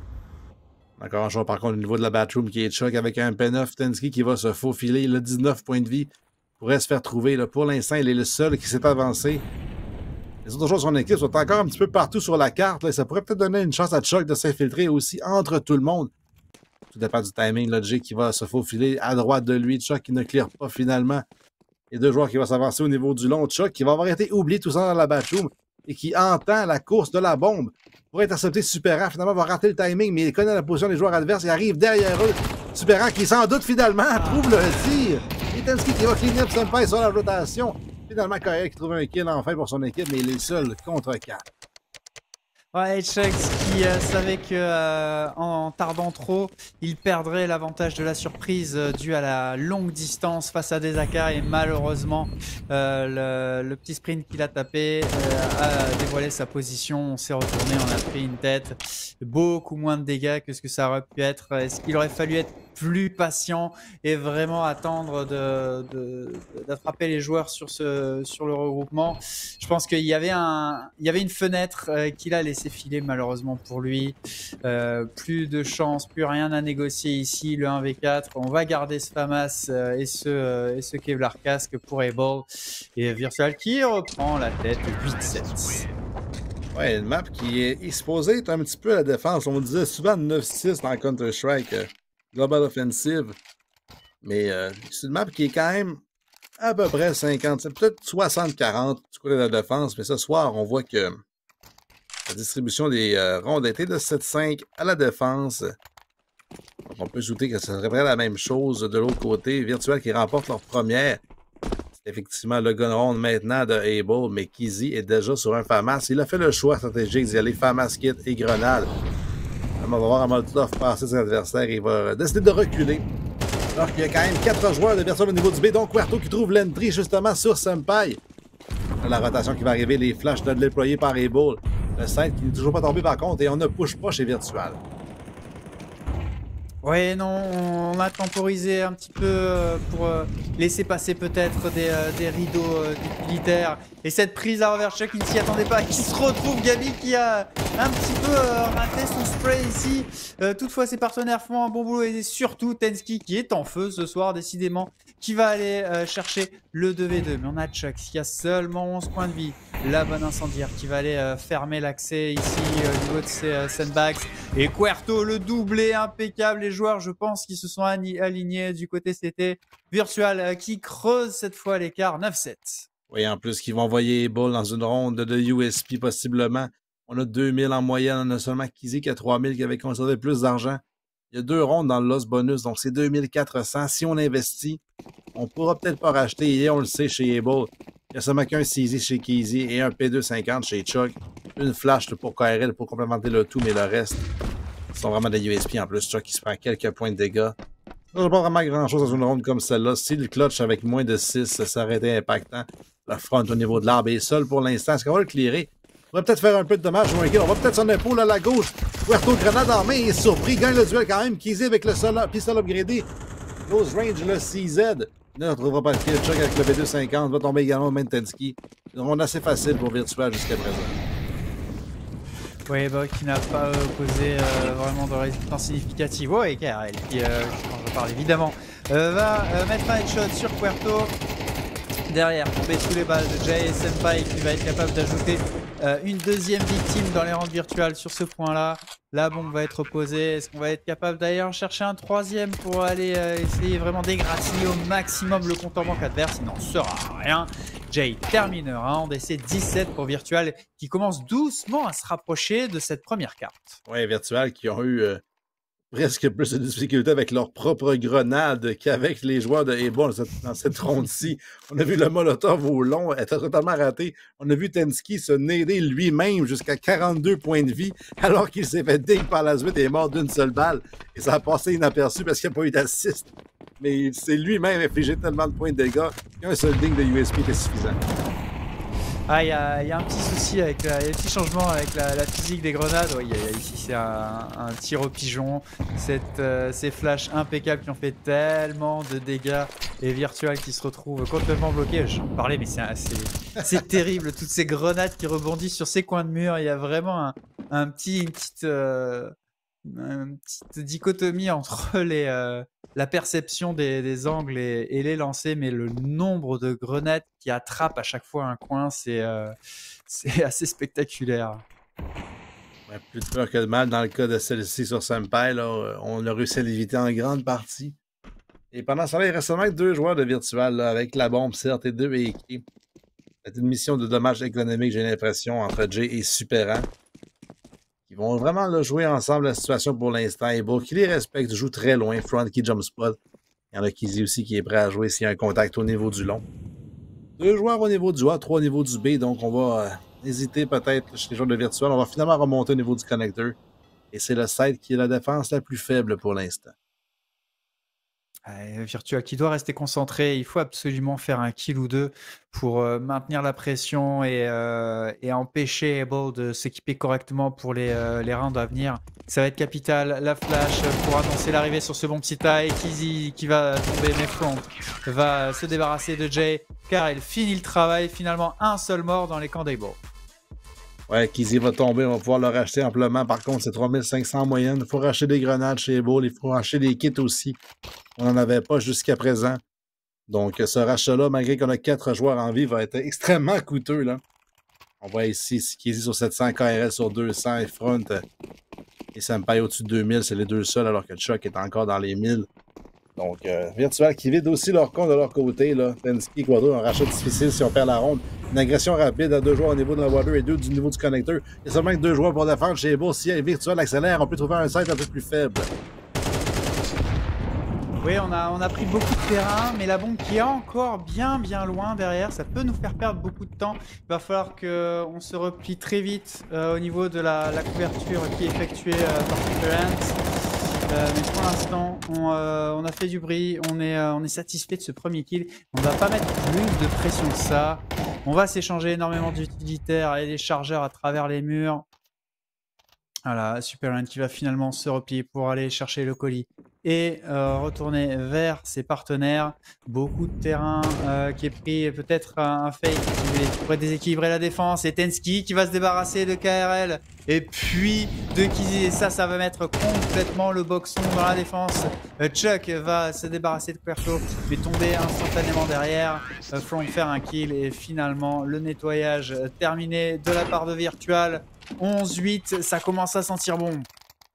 Encore un joueur par contre au niveau de la batroom qui est choc avec un P9. Tensky qui va se faufiler. Il a 19 points de vie. Pourrait se faire trouver. Là. Pour l'instant, il est le seul qui s'est avancé. Les autres joueurs de son équipe sont encore un petit peu partout sur la carte. Là. Ça pourrait peut-être donner une chance à Chuck de s'infiltrer aussi entre tout le monde. Tout dépend du timing. Logic qui va se faufiler à droite de lui. Chuck qui ne clear pas finalement. Les deux joueurs qui vont s'avancer au niveau du long. Chuck qui va avoir été oublié tout ça dans la batroom et qui entend la course de la bombe pour intercepter Superant. Finalement, va rater le timing, mais il connaît la position des joueurs adverses et arrive derrière eux. Superant qui, sans doute, finalement, trouve le tir. Et Tensky qui va clean up Senpai sur la rotation. Finalement, KRL qui trouve un kill enfin pour son équipe, mais il est seul contre 4. Ouais, Chucks qui savait que en tardant trop, il perdrait l'avantage de la surprise dû à la longue distance face à Desaka et malheureusement le petit sprint qu'il a tapé a dévoilé sa position. On s'est retourné, on a pris une tête, beaucoup moins de dégâts que ce que ça aurait pu être. Est-ce qu'il aurait fallu être plus patient et vraiment attendre d'attraper les joueurs sur le regroupement? Je pense qu'il y avait une fenêtre qu'il a laissé filer malheureusement pour lui. Plus de chance, plus rien à négocier ici. Le 1v4, on va garder ce FAMAS et ce Kevlar Casque pour Able. Et Virtual qui reprend la tête 8-7. Ouais, une map qui est supposée être un petit peu à la défense. On disait souvent 9-6 dans Counter-Strike Global Offensive. Mais c'est une map qui est quand même à peu près 50, c'est peut-être 60-40 du côté de la défense. Mais ce soir, on voit que la distribution des rondes était de 7-5 à la défense. Donc on peut ajouter que ce serait vraiment la même chose de l'autre côté. Virtual qui remporte leur première. C'est effectivement le gun round maintenant de Able, mais Kizzy est déjà sur un FAMAS. Il a fait le choix stratégique d'y aller FAMAS, kit et grenade. On va voir un Molotov passer ses adversaires et il va décider de reculer. Alors qu'il y a quand même 4 joueurs de Virtual au niveau du B, donc Querto qui trouve l'entry justement sur Senpai. La rotation qui va arriver, les flashs de déployer par Able. Le 5 qui n'est toujours pas tombé par contre et on ne push pas chez Virtual. Ouais, non, on a temporisé un petit peu pour laisser passer peut-être des rideaux militaires. Et cette prise à revers Chuck qui ne s'y attendait pas, qui se retrouve Gabi qui a un petit peu raté son spray ici. Toutefois, ses partenaires font un bon boulot et surtout Tensky qui est en feu ce soir, décidément, qui va aller chercher le 2v2. Mais on a Chuck qui a seulement 11 points de vie. La bonne incendiaire qui va aller fermer l'accès ici au niveau de ses sandbags. Et Querto, le doublé impeccable. Les joueurs, je pense, qui se sont alignés du côté CT. Virtual qui creuse cette fois l'écart 9-7. Oui, en plus, qu'ils vont envoyer Able dans une ronde de USP possiblement. On a 2000 en moyenne. On a seulement Kizzy qui a 3000 qui avait conservé plus d'argent. Il y a 2 rondes dans le loss bonus, donc c'est 2400. Si on investit, on pourra peut-être pas racheter. Et on le sait chez Able. Il y a seulement qu'un CZ chez Kizzy et un P250 chez Chuck. Une flash pour KRL pour complémenter le tout, mais le reste, sont vraiment des USP en plus. Chuck qui se prend quelques points de dégâts. Ça n'a pas vraiment grand-chose dans une ronde comme celle-là. Si le clutch avec moins de 6, ça aurait été impactant. Le front au niveau de l'arbre est seul pour l'instant. Est-ce qu'on va le clearer? On va peut-être faire un peu de dommage ou un kill. On va peut-être son épaule à la gauche. Puerto grenade en main. Il est surpris. Gagne le duel quand même. Kizzy avec le pistolet upgradé. Close range, le CZ. Ne retrouvera pas de kill. Chuck avec le B250. Va tomber également au main de Tensky. Une ronde assez facile pour Virtual jusqu'à présent. Oui, bah, qui n'a pas posé vraiment de résistance significative. Ouais, KRL, qui, quand je parle évidemment, va mettre un headshot sur Querto. Derrière, tomber sous les balles de Jay et Senpai qui va être capable d'ajouter une deuxième victime dans les rangs virtuelles sur ce point-là. La bombe va être posée. Est-ce qu'on va être capable d'ailleurs chercher un troisième pour aller essayer vraiment d'égratigner au maximum le compte en banque adverse? Il n'en sera rien. Jay termine un DC 17 pour Virtual qui commence doucement à se rapprocher de cette première carte. Ouais, Virtual qui ont eu presque plus de difficultés avec leur propre grenade qu'avec les joueurs de Able dans cette ronde-ci. On a vu le Molotov au long être totalement raté. On a vu Tensky se nader lui-même jusqu'à 42 points de vie alors qu'il s'est fait ding par la suite et est mort d'une seule balle. Et ça a passé inaperçu parce qu'il n'y a pas eu d'assist. Mais c'est lui-même infligé tellement de points de dégâts qu'un seul ding de USP était suffisant. Ah, il y a un petit souci avec un petit changement avec la physique des grenades. Ouais, ici, c'est un tir au pigeon. Ces flashs impeccables qui ont fait tellement de dégâts et Virtual qui se retrouve complètement bloqué. J'en parlais, mais c'est terrible. Toutes ces grenades qui rebondissent sur ces coins de mur. Il y a vraiment une petite dichotomie entre la perception des angles et les lancers, mais le nombre de grenades qui attrapent à chaque fois un coin, c'est assez spectaculaire. Ouais, plus de peur que de mal dans le cas de celle-ci sur Senpai. Là, on a réussi à l'éviter en grande partie. Et pendant ce temps-là, il reste seulement 2 joueurs de Virtual là, avec la bombe, certes, et 2 véhicules. C'est une mission de dommages économiques, j'ai l'impression, entre Jay et Superan. Ils vont vraiment là, jouer ensemble la situation pour l'instant. Et Able qui les respecte, joue très loin. Front qui jump spot. Il y en a Kizzy aussi qui est prêt à jouer s'il y a un contact au niveau du long. 2 joueurs au niveau du A, 3 au niveau du B. Donc on va hésiter peut-être chez les joueurs de Virtual. On va finalement remonter au niveau du connecteur. Et c'est le site qui est la défense la plus faible pour l'instant. Virtua qui doit rester concentré. Il faut absolument faire un kill ou deux pour maintenir la pression et empêcher Able de s'équiper correctement pour les rounds à venir. Ça va être capital. La flash pour annoncer l'arrivée sur ce bon petit tas. Et Kizzy qui va tomber, mais Front va se débarrasser de Jay car il finit le travail. Finalement, un seul mort dans les camps d'Able. Ouais, Kizzy va tomber, on va pouvoir le racheter amplement. Par contre, c'est 3500 en moyenne. Il faut racheter des grenades chez Able. Il faut racheter des kits aussi. On n'en avait pas jusqu'à présent. Donc, ce rachat-là, malgré qu'on a 4 joueurs en vie, va être extrêmement coûteux. Là. On voit ici Kizzy sur 700, KRL sur 200 et Front et Senpai au-dessus de 2000. C'est les deux seuls, alors que Chuck est encore dans les 1000. Donc, Virtual qui vide aussi leur compte de leur côté. Tensky et Quadro, un rachat difficile si on perd la ronde. Une agression rapide à 2 joueurs au niveau de la water et 2 du niveau du connecteur. Il y a seulement que 2 joueurs pour défendre chez Able. Si Virtual accélère, on peut trouver un site un peu plus faible. Oui, on a pris beaucoup de terrain, mais la bombe qui est encore bien loin derrière, ça peut nous faire perdre beaucoup de temps. Il va falloir qu'on se replie très vite au niveau de la couverture qui est effectuée par Superant. Mais pour l'instant, on a fait du bruit, on est satisfait de ce premier kill. On ne va pas mettre plus de pression que ça. On va s'échanger énormément d'utilitaires et des chargeurs à travers les murs. Voilà, Superman qui va finalement se replier pour aller chercher le colis et retourner vers ses partenaires. Beaucoup de terrain qui est pris, peut-être un fake qui pourrait déséquilibrer la défense. Et Tensky qui va se débarrasser de KRL et puis de Kizzy. Et ça va mettre complètement le boxon dans la défense. Chuck va se débarrasser de Puerto, mais tomber instantanément derrière. Front faire un kill et finalement le nettoyage terminé de la part de Virtual. 11-8, ça commence à sentir bon.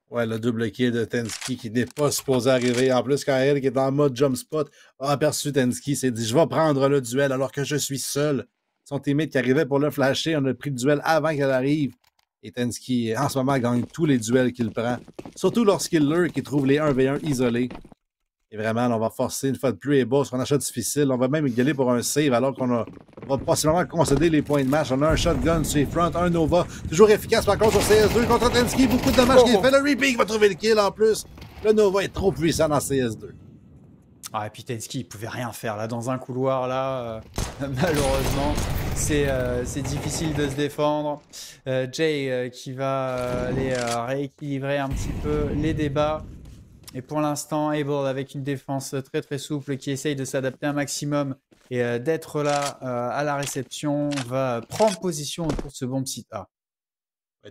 Ouais, le double kill de Tensky qui n'est pas supposé arriver. En plus, KRL qui est en mode jump spot a aperçu Tensky, s'est dit « Je vais prendre le duel alors que je suis seul. » Son teammate qui arrivait pour le flasher, on a pris le duel avant qu'elle arrive. Et Tensky, en ce moment, gagne tous les duels qu'il prend. Surtout lorsqu'il lurk, qui trouve les 1v1 isolés. Et vraiment, on va forcer une fois de plus et bas sur un achat difficile. On va même y aller pour un save alors qu'on va possiblement concéder les points de match. On a un shotgun sur les front, un Nova. Toujours efficace par contre sur CS2 contre Tensky. Beaucoup de dommages qui est fait. Le Reaping va trouver le kill en plus. Le Nova est trop puissant dans CS2. Ah, et puis Tensky, il pouvait rien faire là dans un couloir là. Malheureusement, c'est difficile de se défendre. Jay qui va aller rééquilibrer un petit peu les débats. Et pour l'instant, Able avec une défense très souple qui essaye de s'adapter un maximum et d'être là à la réception, va prendre position autour de ce bon petit A.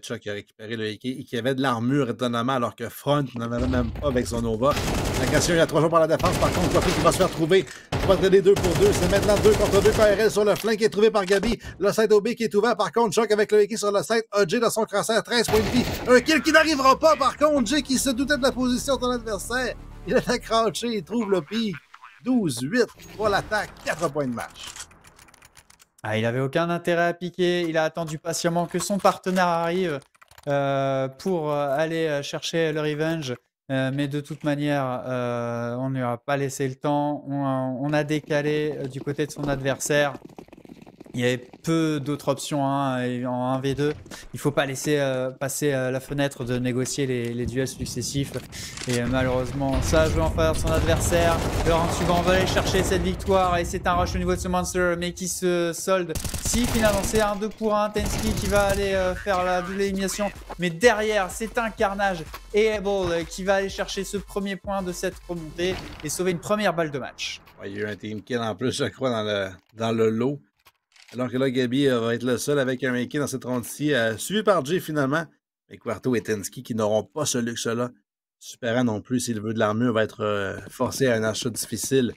Chuck qui a récupéré le Heiki et qui avait de l'armure étonnamment alors que Front n'en avait même pas avec son Nova. L'agression, il y a 3 jours par la défense. Par contre, Coffee qui va se faire trouver. Il va traiter 2 pour 2. C'est maintenant 2 contre 2. KRL sur le flanc qui est trouvé par Gabi. Le site OB qui est ouvert. Par contre, Chuck avec le Heiki sur le site. AJ dans son crosshair. 13 points de vie. Un kill qui n'arrivera pas. Par contre, Jay qui se doutait de la position de son adversaire. Il est crouché. Il trouve le pic. 12-8 pour l'attaque. 4 points de match. Ah, il n'avait aucun intérêt à piquer. Il a attendu patiemment que son partenaire arrive pour aller chercher le revenge. Mais de toute manière, on ne lui a pas laissé le temps. On a décalé du côté de son adversaire. Il y avait peu d'autres options en 1v2. Il ne faut pas laisser passer la fenêtre de négocier les duels successifs. Et malheureusement, ça a joué en faveur de son adversaire. Le round suivant va aller chercher cette victoire. Et c'est un rush au niveau de ce monster, mais qui se solde. Si finalement c'est un 2 pour 1, Tensky qui va aller faire la double élimination. Mais derrière, c'est un carnage. Et Able qui va aller chercher ce premier point de cette remontée et sauver une première balle de match. Ouais, il y a eu un team kill en plus, je crois, dans le lot. Alors que là, Gabi va être le seul avec un Heiki dans cette ronde-ci, suivi par Jay finalement. Mais Quarto et Tensky qui n'auront pas ce luxe-là. Superan non plus, s'il veut de l'armure, va être forcé à un achat difficile.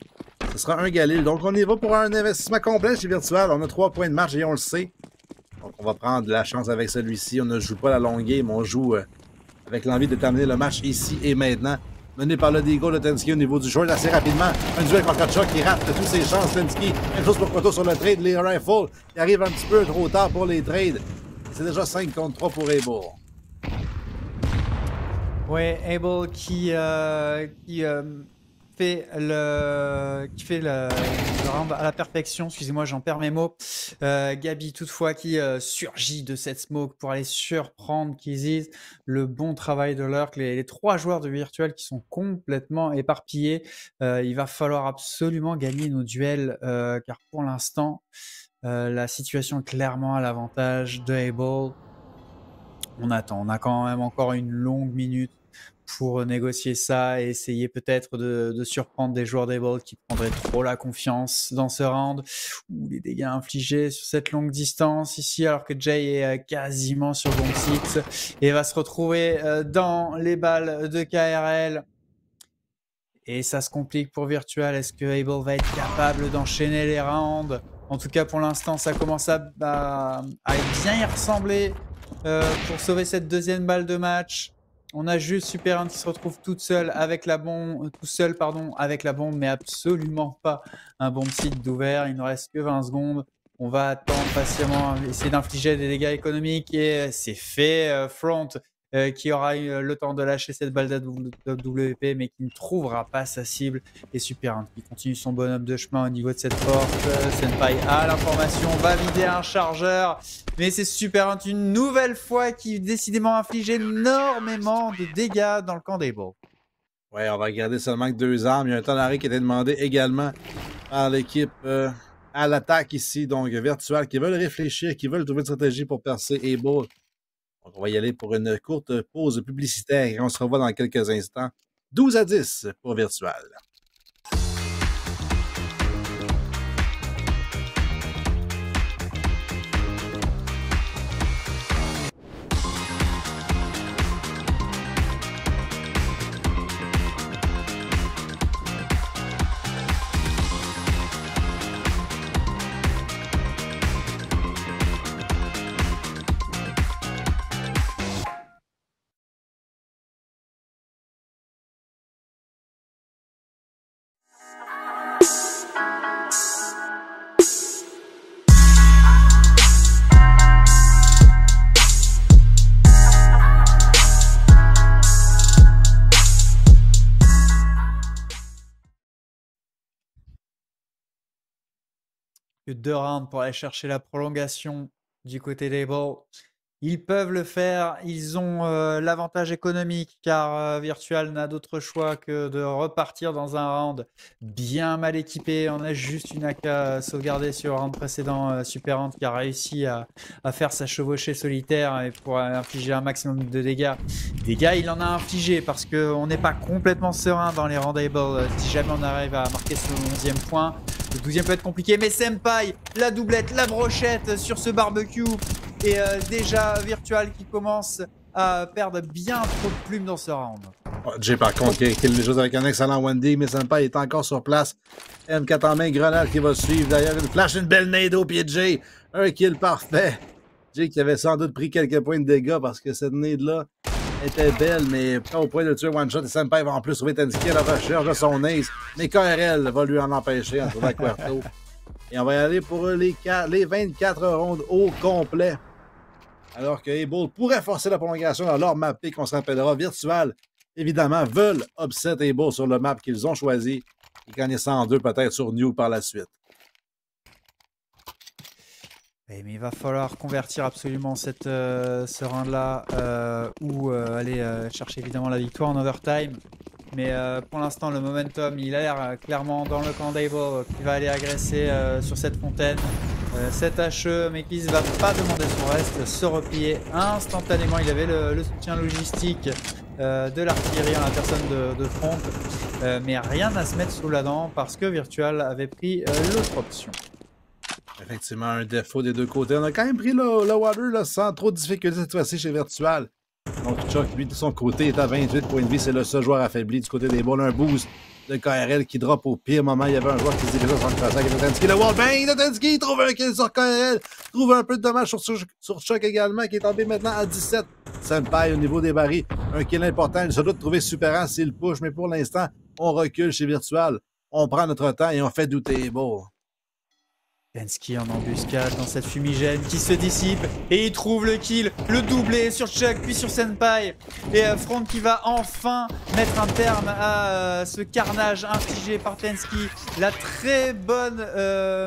Ce sera un Galil. Donc on y va pour un investissement complet chez Virtual. On a 3 points de marge et on le sait. Donc on va prendre de la chance avec celui-ci. On ne joue pas la longue game, on joue avec l'envie de terminer le match ici et maintenant. Mené par le Deagle de Tensky au niveau du short assez rapidement. Un duel contre Chuck qui rate toutes ses chances. Tensky, même chose pour Koto sur le trade. Les rifles qui arrivent un petit peu trop tard pour les trades. C'est déjà 5 contre 3 pour Able. Ouais, Able qui le round à la perfection. Excusez-moi, j'en perds mes mots. Gabi, toutefois, qui surgit de cette smoke pour aller surprendre Kizzy. Le bon travail de Lurk. Les 3 joueurs de Virtual qui sont complètement éparpillés. Il va falloir absolument gagner nos duels, car pour l'instant, la situation est clairement à l'avantage de Able. On attend. On a quand même encore une longue minute pour négocier ça et essayer peut-être de surprendre des joueurs d'Able qui prendraient trop la confiance dans ce round, ou les dégâts infligés sur cette longue distance ici, alors que Jay est quasiment sur Bomb 6 et va se retrouver dans les balles de KRL. Et ça se complique pour Virtual. Est-ce que Able va être capable d'enchaîner les rounds? En tout cas, pour l'instant, ça commence à bien y ressembler pour sauver cette deuxième balle de match. On a juste Super qui se retrouve toute seule avec la bombe, avec la bombe, mais absolument pas un bomb site d'ouvert. Il ne reste que 20 secondes. On va attendre patiemment, essayer d'infliger des dégâts économiques et c'est fait. Front qui aura eu le temps de lâcher cette balle d'AWP, mais qui ne trouvera pas sa cible. Et Super qui continue son bonhomme de chemin au niveau de cette porte. Senpai a l'information, va vider un chargeur, mais c'est Super une nouvelle fois qui décidément inflige énormément de dégâts dans le camp des Bulls. Ouais, on va garder seulement que 2 armes. Il y a un temps d'arrêt qui était demandé également par l'équipe à l'attaque ici. Donc, Virtual, qui veulent réfléchir, qui veulent trouver une stratégie pour percer Able. Donc, on va y aller pour une courte pause publicitaire et on se revoit dans quelques instants. 12-10 pour Virtual. Que 2 rounds pour aller chercher la prolongation du côté des Bulls. Ils peuvent le faire, ils ont l'avantage économique car Virtual n'a d'autre choix que de repartir dans un round bien mal équipé. On a juste une AK sauvegardée sur le round précédent. Super qui a réussi à faire sa chevauchée solitaire et pour infliger un maximum de dégâts. Dégâts, il en a infligé parce qu'on n'est pas complètement serein dans les roundables. Si jamais on arrive à marquer son 11e point, le 12e peut être compliqué. Mais Senpai, la doublette, la brochette sur ce barbecue. Et déjà Virtual qui commence à perdre bien trop de plumes dans ce round. Jay, par contre, qui est les choses avec un excellent Wendy, mais Senpai est encore sur place. M4 en main, grenade qui va suivre. D'ailleurs, une flash, une belle nade au pied de Jay. Un kill parfait. Jay qui avait sans doute pris quelques points de dégâts parce que cette nade-là était belle, mais pas au point de tuer one shot. Et Senpai va en plus trouver Tensky à la recherche de son ace. Mais KRL va lui en empêcher en trouvant Quarto. Et on va y aller pour les 24 rondes au complet. Alors que Able pourrait forcer la prolongation dans leur map pick, on se rappellera. Virtual, évidemment, veulent upset Able sur le map qu'ils ont choisi et gagner 102 peut-être sur New par la suite. Mais il va falloir convertir absolument ce round-là ou aller chercher évidemment la victoire en overtime. Mais pour l'instant, le momentum, il a l'air clairement dans le camp d'Able qui va aller agresser sur cette fontaine. Cet HE, mais qui ne va pas demander son reste, se replier instantanément. Il avait le soutien logistique de l'artillerie en la personne de Front, mais rien à se mettre sous la dent parce que Virtual avait pris l'autre option. Effectivement, un défaut des deux côtés. On a quand même pris le water là, sans trop de difficulté cette fois-ci chez Virtual. Donc Chuck, lui, de son côté, est à 28 points de vie. C'est le seul joueur affaibli du côté des balles. Un boost de KRL qui drop au pire moment. Il y avait un joueur qui se dirigeait sur le passage avec Tensky. Le wallbang de Tensky, il trouve un kill sur KRL. Trouve un peu de dommage sur Chuck également, qui est tombé maintenant à 17. Senpai au niveau des barils. Un kill important. Il se doit trouver Super s'il push, mais pour l'instant, on recule chez Virtual. On prend notre temps et on fait douter les balles. Partensky en embuscade dans cette fumigène qui se dissipe et il trouve le kill, le doublé sur Chuck puis sur Senpai. Et Franck qui va enfin mettre un terme à ce carnage infligé par Partensky. La très bonne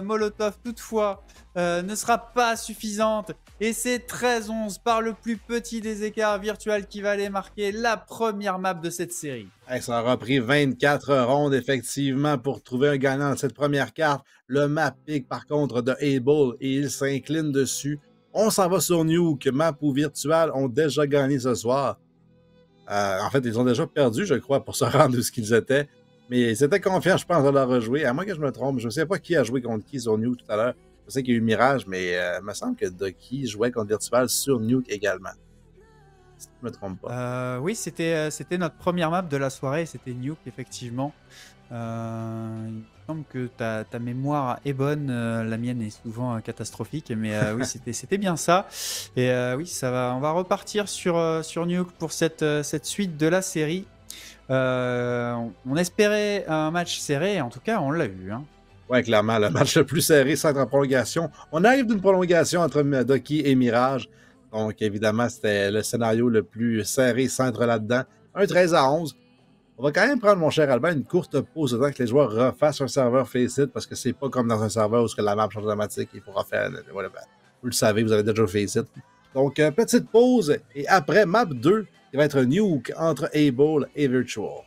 Molotov toutefois ne sera pas suffisante. Et c'est 13-11 par le plus petit des écarts virtuels qui va aller marquer la première map de cette série. Hey, ça aura pris 24 rondes, effectivement, pour trouver un gagnant dans cette première carte. Le map pick, par contre, de Able, et il s'incline dessus. On s'en va sur Nuke. Map ou virtual ont déjà gagné ce soir. En fait, ils ont déjà perdu, je crois, pour se rendre où ce qu'ils étaient. Mais ils étaient confiants, je pense, de leur rejouer. À moins que je me trompe, je ne sais pas qui a joué contre qui sur Nuke tout à l'heure. Je sais qu'il y a eu Mirage, mais il me semble que Doki jouait contre Virtual sur Nuke également. Si je ne me trompe pas. Oui, c'était notre première map de la soirée, c'était Nuke, effectivement. Il me semble que ta mémoire est bonne, la mienne est souvent catastrophique, mais oui, c'était bien ça. Et oui, on va repartir sur Nuke pour cette suite de la série. On espérait un match serré, en tout cas, on l'a eu. Hein. Oui, clairement, le match le plus serré, c'est en prolongation. On arrive d'une prolongation entre Doki et Mirage. Donc, évidemment, c'était le scénario le plus serré, centre là-dedans. Un 13-11. On va quand même prendre, mon cher Albin, une courte pause, le temps que les joueurs refassent un serveur Faceit, parce que c'est pas comme dans un serveur où la map change automatique, il faut refaire. Voilà, vous le savez, vous avez déjà Faceit. Donc, petite pause, et après, map 2, qui va être Nuke entre Able et Virtual.